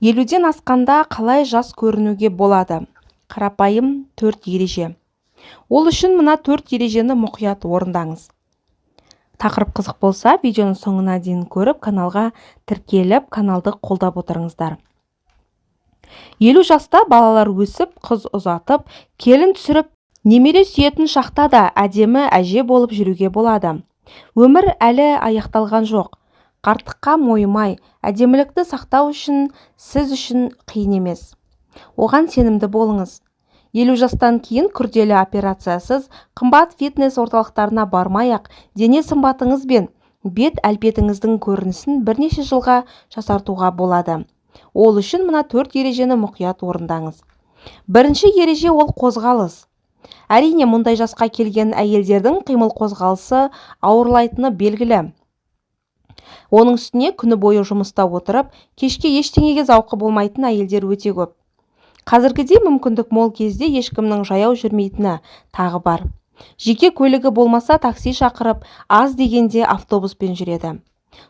50-ден асқанда қалай жас көрінуге болады? Қарапайым 4 ереже. Ол үшін мына 4 ережені мұқият орындаңыз. Тақырып қызық болса, видеоны соңына дейін көріп, каналға тіркеліп, каналды қолдап отырыңыздар. 50 жаста балалар өсіп, қыз ұзатып, келін түсіріп, немере сүйетін шақта да әдемі әже болып жүруге болады. Өмір әлі аяқталған жоқ. Қарттыққа мойымай, әдемілікті сақтау үшін сіз үшін қиын емес. Оған сенімді болыңыз. 50 жастан кейін күрделі операциясыз, қымбат фитнес орталықтарына бармай-ақ, дене сымбатыңыз бен бет әлпетіңіздің көрінісін бірнеше жылға жасартуға болады. Ол үшін мына 4 ережені мұқият орындаңыз. Бірінші ереже ол қозғалыс. Әрине, мұндай жасқа келген әйелдердің қимыл қозғалысы ауырлайтыны белгілі. Оның үстіне күні бойы жұмыста отырып, кешке ештеңеге зауқы болмайтын әйелдер өте көп. Қазіргіде мүмкіндік мол кезде ешкімнің жаяу жүрмейтіні тағы бар. Жеке көлігі болмаса такси шақырып, аз дегенде автобуспен жүреді.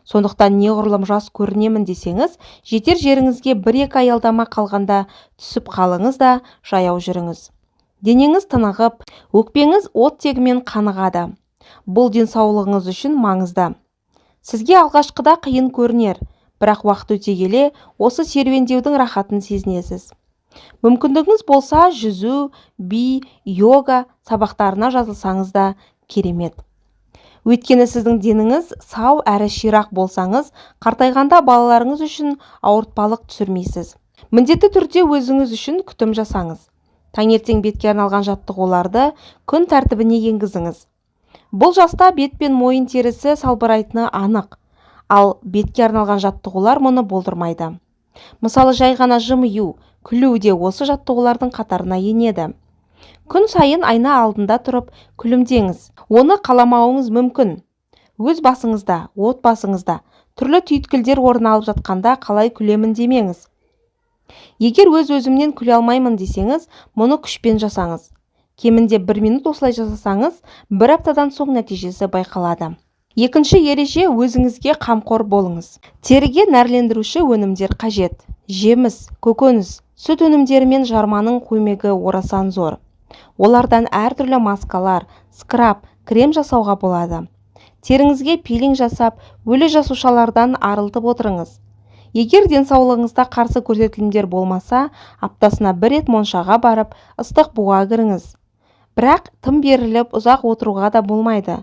Сондықтан неғұрлым жас көрінемін десеңіз, жетер жеріңізге 1-2 аялдама қалғанда түсіп қалыңыз да жаяу жүріңіз. Денеңіз тынығып, өкпеңіз оттегімен қанығады. Бұл денсаулығыңыз үшін маңызды. Сізге алғашқыда қиын көрінер, бірақ уақыт өте келе осы серуендеудің рахатын сезінесіз. Мүмкіндігіңіз болса, жүзу, би, йога сабақтарына жазылсаңыз да керемет. Өйткені сіздің деніңіз сау әрі ширақ болсаңыз, қартайғанда балаларыңыз үшін ауыртпалық түсірмейсіз. Міндетті түрде өзіңіз үшін күтім жасаңыз. Таңертең бетке арналған жаттығуларды күн тәртібіне енгізіңіз. Бұл жаста бет пен мойын терісі салбырайтыны анық, ал бетке арналған жаттығулар мұны болдырмайды. Мысалы, жай ғана жымию, күлу де осы жаттығулардың қатарына енеді. Күн сайын айна алдында тұрып күлімдеңіз. Оны қаламауыңыз мүмкін. Өз басыңызда, отбасыңызда түрлі түйткілдер орын алып жатқанда қалай күлемін демеңіз. Егер өз-өзімнен күле алмаймын десеңіз, мұны күшпен жасаңыз. Кемінде 1 минут осылай жасасаңыз, 1 аптадан соң нәтижесі байқалады. Екінші ереже, өзіңізге қамқор болыңыз. Теріге нәрлендіруші өнімдер қажет. Жеміс, көкөніс, сүт өнімдері мен жарманың көмегі орасан зор. Олардан әртүрлі маскалар, скраб, крем жасауға болады. Теріңізге пилинг жасап, өлі жасушалардан арылтып отырыңыз. Егер денсаулығыңызда қарсы көрсетілімдер болмаса, аптасына 1 рет моншаға барып, ыстық буға кіріңіз. Бірақ тым беріліп ұзақ отыруға да болмайды.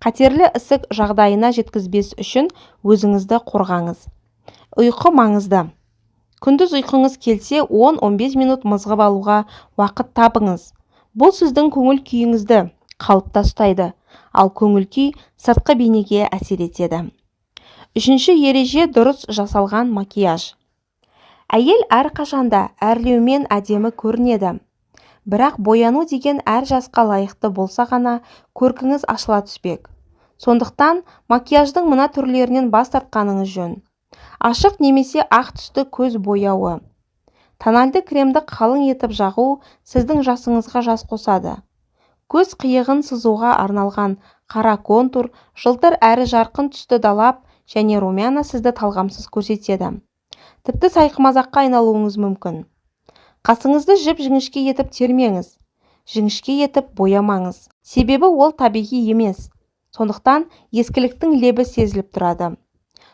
Қатерлі ісік жағдайына жеткізбес үшін өзіңізді қорғаңыз. Ұйқы маңызды. Күндіз ұйқыңыз келсе, 10-15 минут мызғып алуға уақыт табыңыз. Бұл сіздің көңіл күйіңізді қалыпта ұстайды, ал көңіл күй сыртқы бейнеге әсер етеді. Үшінші ереже, дұрыс жасалған макияж. Әйел әрқашанда әрлеумен әдемі көрінеді. Бірақ бояну деген әр жасқа лайықты болса ғана көркіңіз ашыла түспек. Сондықтан макияждың мына түрлерінен бас тартқаныңыз жөн. Ашық немесе ақ түсті көз бояуы. Тональды кремді қалың етіп жағу сіздің жасыңызға жас қосады. Көз қиығын сызуға арналған қара контур, жылтыр әрі жарқын түсті далап және румяна сізді талғамсыз көрсетеді. Тіпті сайқымазаққа айналуыңыз мүмкін. Қасыңызды жіп-жіңішке етіп термеңіз. Жіңішке етіп боямаңыз. Себебі ол табиғи емес. Сондықтан ескіліктің лебі сезіліп тұрады.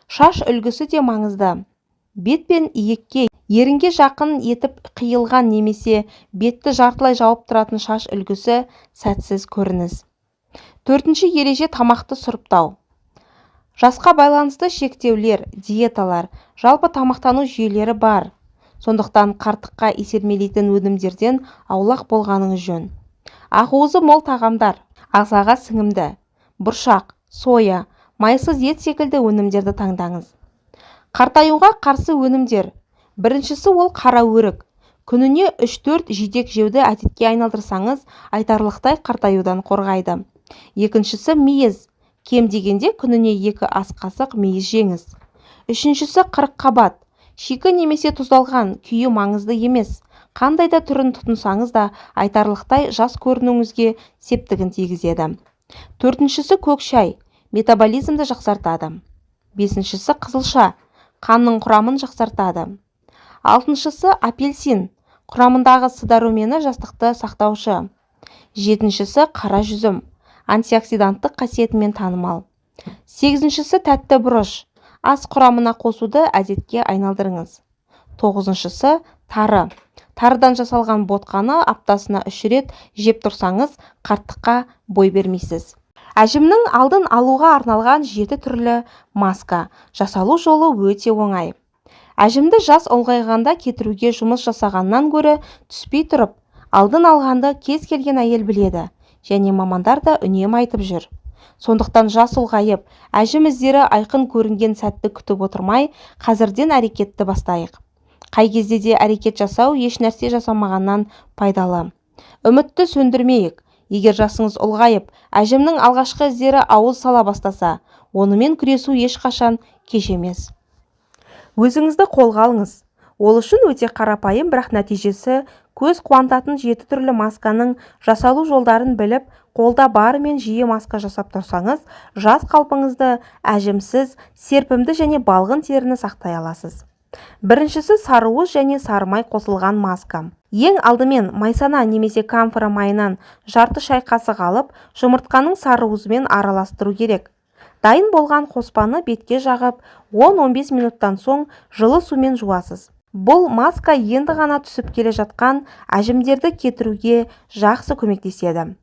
Шаш үлгісі де маңызды. Бет пен иекке, ерінге жақын етіп қиылған немесе бетті жартылай жауып тұратын шаш үлгісі сәтсіз көрініс. Төртінші ереже, тамақты сұрыптау. Жасқа байланысты шектеулер, диеталар, жалпы тамақтану жүйелері бар. Сондықтан қарттыққа итермелейтін өнімдерден аулақ болғаныңыз жөн. Ақуызы мол тағамдар, ағзаға сіңімді, бұршақ, соя, майсыз ет секілді өнімдерді таңдаңыз. Қартаюға қарсы өнімдер. Біріншісі ол қара өрік. Күніне 3-4 жидек жеуді әдетке айналдырсаңыз, айтарлықтай қартаюдан қорғайды. Екіншісі мейіз. Кем дегенде күніне 2 ас қасық мейіз жеңіз. Үшіншісі қырыққабат. Шикі немесе тұздалған күйі маңызды емес. Қандай да түрін тұтынсаңыз да айтарлықтай жас көрінуіңізге септігін тигізеді. Төртіншісі көк шай. Метаболизмді жақсартады. Бесіншісі қызылша. Қанның құрамын жақсартады. Алтыншысы апельсин. Құрамындағы с дәрумені жастықты сақтаушы. Жетіншісі қара жүзім. Антиоксиданттық қасиетімен танымал. Сегізіншісі тәтті бұрыш. Ас құрамына қосуды әдетке айналдырыңыз. Тоғызыншысы тары. Тарыдан жасалған ботқаны аптасына 3 рет жеп тұрсаңыз, қарттыққа бой бермейсіз. Әжімнің алдын алуға арналған 7 түрлі маска. Жасалу жолы өте оңай. Әжімді жас ұлғайғанда кетіруге жұмыс жасағаннан гөрі түспей тұрып, алдын алғанды кез келген әйел біледі, және мамандар да үнемі айтып жүр. Сондықтан жас ұлғайып, әжім іздері айқын көрінген сәтті күтіп отырмай, қазірден әрекетті бастайық. Қай кезде де әрекет жасау еш нәрсе жасамағаннан пайдалы. Үмітті сөндірмейік. Егер жасыңыз ұлғайып, әжімнің алғашқы іздері ауыз сала бастаса, онымен күресу ешқашан кеш емес. Өзіңізді қолға алыңыз. Ол үшін өте қарапайым, бірақ нәтижесі көз қуантатын 7 түрлі масканың жасалу жолдарын біліп, қолда барымен жиі маска жасап тұрсаңыз, жас қалпыңызды әжімсіз, серпімді және балғын теріні сақтай аласыз. Біріншісі сарыуыз және сарымай қосылған маска. Ең алдымен майсана немесе камфора майынан жарты шай қасық алып, жұмыртқаның сарыуызымен араластыру керек. Дайын болған қоспаны бетке жағып, 10-15 минуттан соң жылы сумен жуасыз. Бұл маска енді ғана түсіп келе жатқан әжімдерді кетіруге жақсы көмектеседі.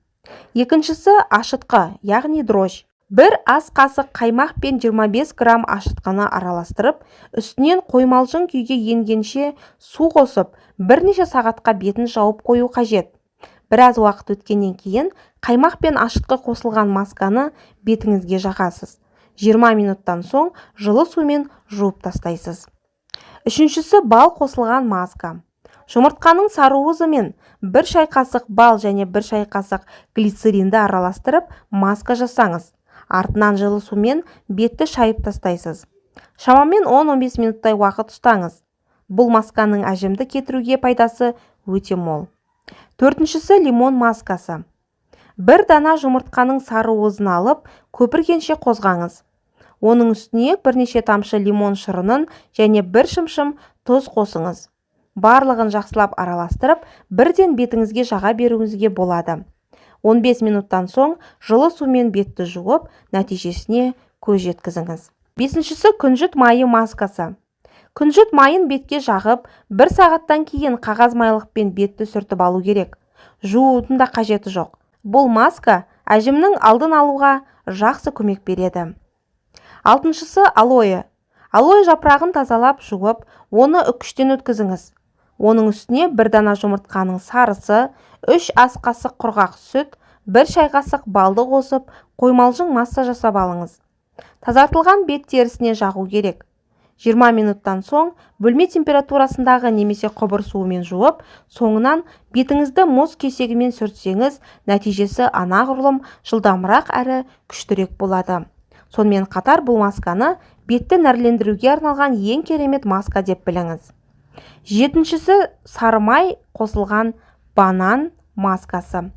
Екіншісі ашытқы, яғни дрожь. Бір ас қасық қаймақ пен 25 грамм ашытқыны араластырып, үстінен қоймалжың күйге енгенше су қосып, бірнеше сағатқа бетін жауып қою қажет. Біраз уақыт өткеннен кейін қаймақ пен ашытқы қосылған масканы бетіңізге жағасыз. 20 минуттан соң жылы сумен жуып тастайсыз. Үшіншісі бал қосылған маска. Жұмыртқаның сарыуызы мен 1 шай қасық бал және 1 шай қасық глицеринді араластырып, маска жасаңыз. Артынан жылы сумен бетті шайып тастайсыз. Шамамен 10-15 минуттай уақыт ұстаңыз. Бұл масканың әжімді кетіруге пайдасы өте мол. Төртіншісі лимон маскасы. 1 дана жұмыртқаның сарыуызын алып, көпіргенше қозғаңыз. Оның үстіне бірнеше тамшы лимон шырынын және 1 шымшым тұз қосыңыз. Барлығын жақсылап араластырып, бірден бетіңізге жаға беруіңізге болады. 15 минуттан соң жылы сумен бетті жуып, нәтижесіне көз жеткізіңіз. Бесіншісі күнжіт майы маскасы. Күнжіт майын бетке жағып, 1 сағаттан кейін қағаз майлықпен бетті сүртіп алу керек. Жуудың да қажеті жоқ. Бұл маска әжімнің алдын алуға жақсы көмек береді. Алтыншысы алоэ. Алоэ жапырағын тазалап жуып, оны үккіштен өткізіңіз. Оның үстіне 1 дана жұмыртқаның сарысы, 3 ас қасық құрғақ сүт, 1 шай қасық балды қосып, қоймалжың масса жасап алыңыз. Тазартылған бет терісіне жағу керек. 20 минуттан соң бөлме температурасындағы немесе құбыр суымен жуып, соңынан бетіңізді мұз кесегімен сүртсеңіз, нәтижесі анағұрлым жылдамырақ әрі күштірек болады. Сонымен қатар бұл масканы бетті нәрлендіруге арналған ең керемет маска деп біліңіз. Жетіншісі сарымай қосылған банан маскасы.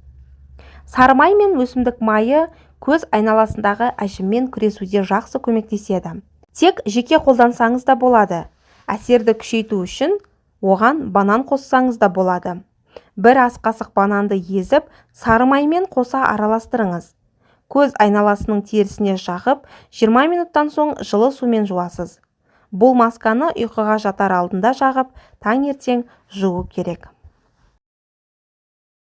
Сарымай мен өсімдік майы көз айналасындағы әжіммен күресуде жақсы көмектеседі. Тек жеке қолдансаңыз да болады. Әсерді күшейту үшін оған банан қоссаңыз да болады. 1 ас қасық бананды езіп, сарымаймен қоса араластырыңыз. Көз айналасының терісіне жағып, 20 минуттан соң жылы сумен жуасыз. Бұл масканы ұйқыға жатар алдында жағып, таңертең жуу керек.